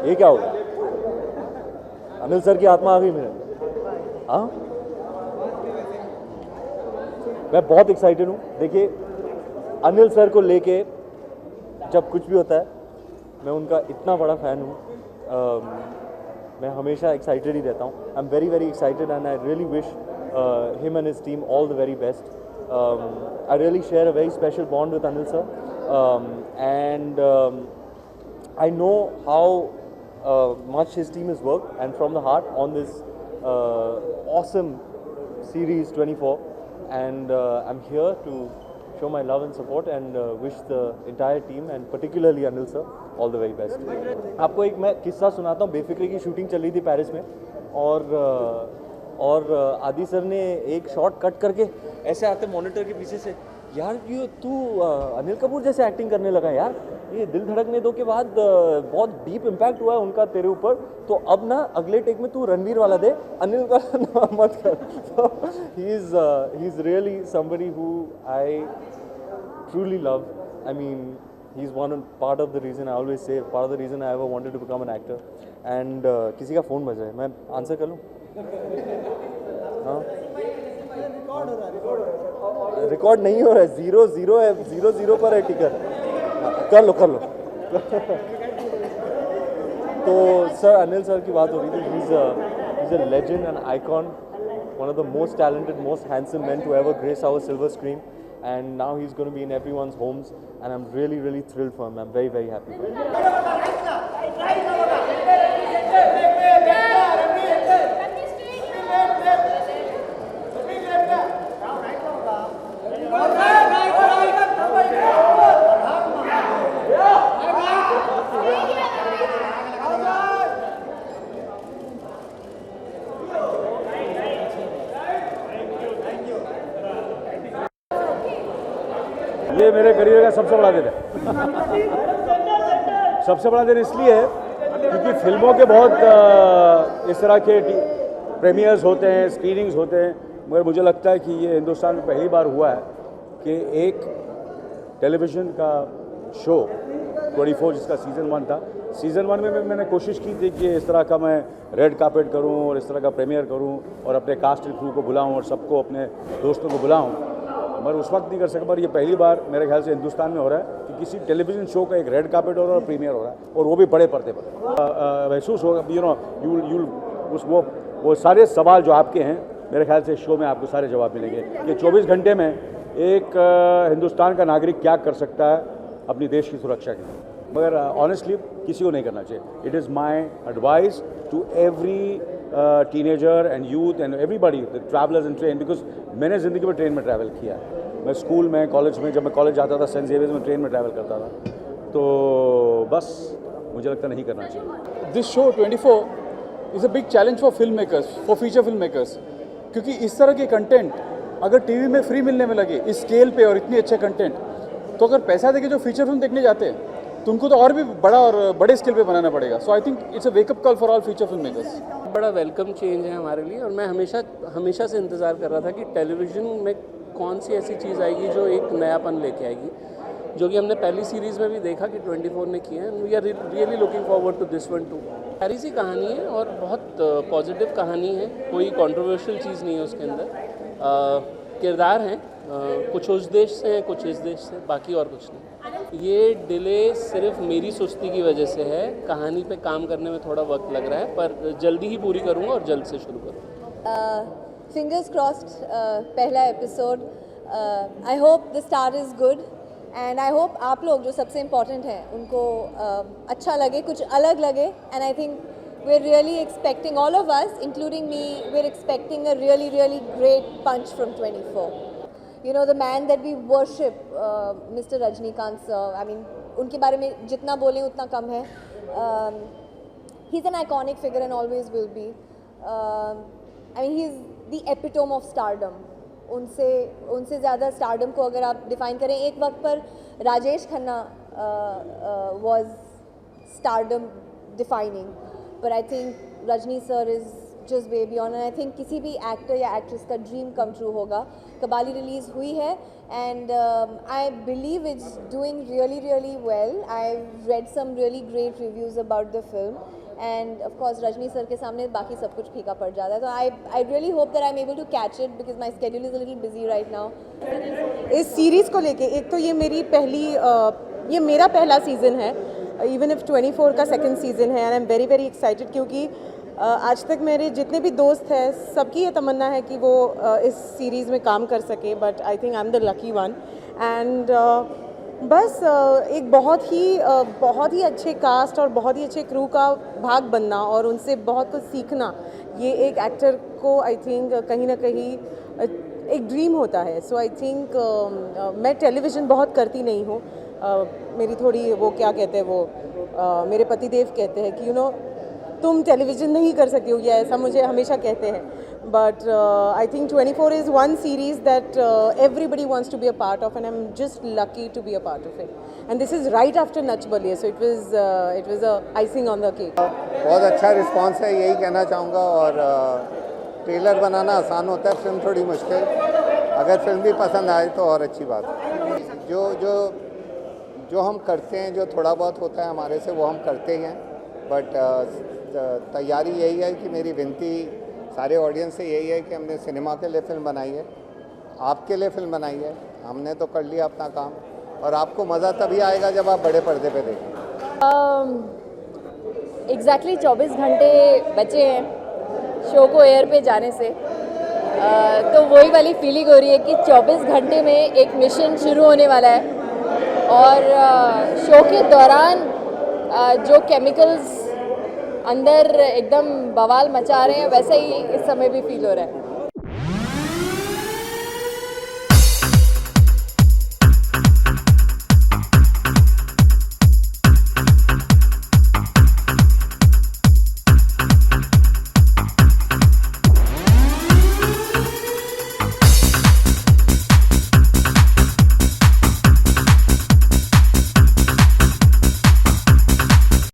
ये क्या होगा? अनिल सर की आत्मा आ गई मेरे। हाँ, मैं बहुत एक्साइटेड हूँ। देखिए, अनिल सर को लेके जब कुछ भी होता है, मैं उनका इतना बड़ा फ़ैन हूँ। मैं हमेशा एक्साइटेड ही रहता हूँ। I am very very excited and I really wish him and his team all the very best. I really share a very special bond with Anil sir, and I know how much his team has worked, and from the heart on this awesome series 24, and I'm here to show my love and support and wish the entire team and particularly Anil sir all the very best. आपको एक मैं किस्सा सुनाता हूँ. बेफिक्री की shooting चल रही थी पेरिस में, और आदि सर ने एक शॉट कट करके ऐसे आते मॉनिटर के पीछे से, यार ये तू अनिल कपूर जैसे एक्टिंग करने लगा यार, ये दिल धड़कने दो के बाद बहुत डीप इम्पैक्ट हुआ है उनका तेरे ऊपर, तो अब ना अगले टेक में तू रणवीर वाला दे, अनिल का मत कर. So he is really somebody who I truly love. I mean, he's part of the reason, I always say, part of the reason I ever wanted to become an actor. And किसी का phone बज रहा है, मैं answer कर लूँ? हाँ, record नहीं हो रहा है, 0-0 है, 0-0 पर है टिकर. कर लो. तो सर, अनिल सर की बात हो रही थी. he's a legend and icon, one of the most talented, most handsome men to ever grace our silver screen, and now he's going to be in everyone's homes, and I'm really really thrilled for him. I'm very very happy for him. ये मेरे career का सबसे बड़ा दिन है. सबसे बड़ा दिन इसलिए है क्योंकि फिल्मों के बहुत इस तरह के प्रीमियर्स होते हैं, स्क्रीनिंग्स होते हैं, मगर मुझे लगता है कि ये हिंदुस्तान में पहली बार हुआ है कि एक टेलीविज़न का शो 24 जिसका सीज़न 1 था, सीज़न 1 में मैंने कोशिश की थी कि इस तरह का मैं रेड कार्पेट करूं और इस तरह का प्रीमियर करूं और अपने कास्ट एंड क्रू को बुलाऊं और सबको अपने दोस्तों को बुलाऊं, मगर उस वक्त नहीं कर सका. पर ये पहली बार मेरे ख्याल से हिंदुस्तान में हो रहा है कि किसी टेलीविज़न शो का एक रेड कार्पेट हो रहा है और प्रीमियर हो रहा है, और वो भी बड़े पर्दे पर. महसूस होगा, यू नो, यूल वो सारे सवाल जो आपके हैं, मेरे ख्याल से शो में आपको सारे जवाब मिलेंगे कि 24 घंटे में एक हिंदुस्तान का नागरिक क्या कर सकता है अपनी देश की सुरक्षा के लिए. मगर ऑनेस्टली किसी को नहीं करना चाहिए. It is my advice to every teenager and youth and everybody the travellers in train, because मैंने ज़िंदगी में ट्रेन में ट्रैवल किया है. मैं स्कूल में, कॉलेज में, जब मैं कॉलेज जाता था सेंट जेवियर्स में ट्रेन में ट्रैवल करता था, तो बस मुझे लगता नहीं करना चाहिए. This show 24 is a big challenge for film makers, for feature film makers, क्योंकि इस तरह के कंटेंट अगर टीवी में फ्री मिलने में लगे इस स्केल पे और इतने अच्छे कंटेंट, तो अगर पैसा देके जो फीचर फिल्म देखने जाते हैं तो उनको तो और भी बड़ा और बड़े स्केल पे बनाना पड़ेगा. So I think it's a wake up call for all feature film makers. बड़ा वेलकम चेंज है हमारे लिए, और मैं हमेशा से इंतज़ार कर रहा था कि टेलीविज़न में कौन सी ऐसी चीज़ आएगी जो एक नयापन लेके आएगी, जो कि हमने पहली सीरीज़ में भी देखा कि 24 ने किया है. We are really looking forward to this one too. प्यारी सी कहानी है और बहुत पॉजिटिव कहानी है, कोई कंट्रोवर्शियल चीज़ नहीं है उसके अंदर. किरदार हैं, कुछ उस देश से हैं, कुछ इस देश से, बाकी और कुछ नहीं. ये डिले सिर्फ मेरी सुस्ती की वजह से है. कहानी पे काम करने में थोड़ा वक्त लग रहा है, पर जल्दी ही पूरी करूँगा और जल्द से शुरू करूँगा. फिंगर्स क्रॉस्ड, पहला episode. I hope the star is good, and I hope आप लोग जो सबसे इम्पोर्टेंट हैं उनको अच्छा लगे, कुछ अलग लगे. And I think we're really expecting, all of us including me, we're expecting a really really great punch from 24. You know, the man that we worship, Mr. Rajnikant sir, I mean उनके बारे में जितना बोलें उतना कम है. He's an iconic figure and always will be. I mean he's the epitome of stardom. उनसे ज़्यादा stardom को अगर आप define करें, एक वक्त पर Rajesh Khanna was stardom defining. But I think Rajni sir is just way beyond, and I think किसी भी actor या actress का dream come true होगा. कबाली release हुई है and I believe it's doing really really well. I've read some really great reviews about the film and of course Rajni sir के सामने बाकी सब कुछ फीका पड़ जाता है. तो I really hope that I'm able to catch it because my schedule is a little busy right now. इस सीरीज़ को लेके एक तो ये मेरा पहला सीज़न है, इवन इफ 24 का सेकंड सीज़न है, and I am very very excited क्योंकि आज तक मेरे जितने भी दोस्त हैं सबकी ये तमन्ना है कि वो इस सीरीज़ में काम कर सके, but I think I am the lucky one. And बस एक बहुत ही अच्छे कास्ट और बहुत ही अच्छे क्रू का भाग बनना और उनसे बहुत कुछ सीखना, ये एक एक्टर को आई थिंक कहीं ना कहीं एक ड्रीम होता है. सो आई थिंक मैं टेलीविज़न बहुत करती नहीं हूँ. मेरी थोड़ी वो क्या कहते हैं वो मेरे पति देव कहते हैं कि तुम टेलीविज़न नहीं कर सकती हो, या ऐसा मुझे हमेशा कहते हैं. But I think 24 is one series that everybody wants to be a part of and I am just lucky to be a part of it. And this is right after Nach Baliye, so it was a icing on the cake. बहुत अच्छा response है, यही कहना चाहूँगा. और trailer बनाना आसान होता है, फिल्म थोड़ी मुश्किल. अगर फिल्म भी पसंद आए तो और अच्छी बात है. जो हम करते हैं, जो थोड़ा बहुत होता है हमारे से, वो हम करते ही हैं. बट तैयारी यही है कि मेरी विनती सारे ऑडियंस से यही है कि हमने सिनेमा के लिए फ़िल्म बनाई है, आपके लिए फ़िल्म बनाई है. हमने तो कर लिया अपना काम और आपको मज़ा तभी आएगा जब आप बड़े पर्दे पे देखें. एग्जैक्टली 24 घंटे बचे हैं शो को एयर पे जाने से. तो वही वाली फीलिंग हो रही है कि 24 घंटे में एक मिशन शुरू होने वाला है और शो के दौरान जो केमिकल्स अंदर एकदम बवाल मचा रहे हैं वैसा ही इस समय भी फील हो रहा है.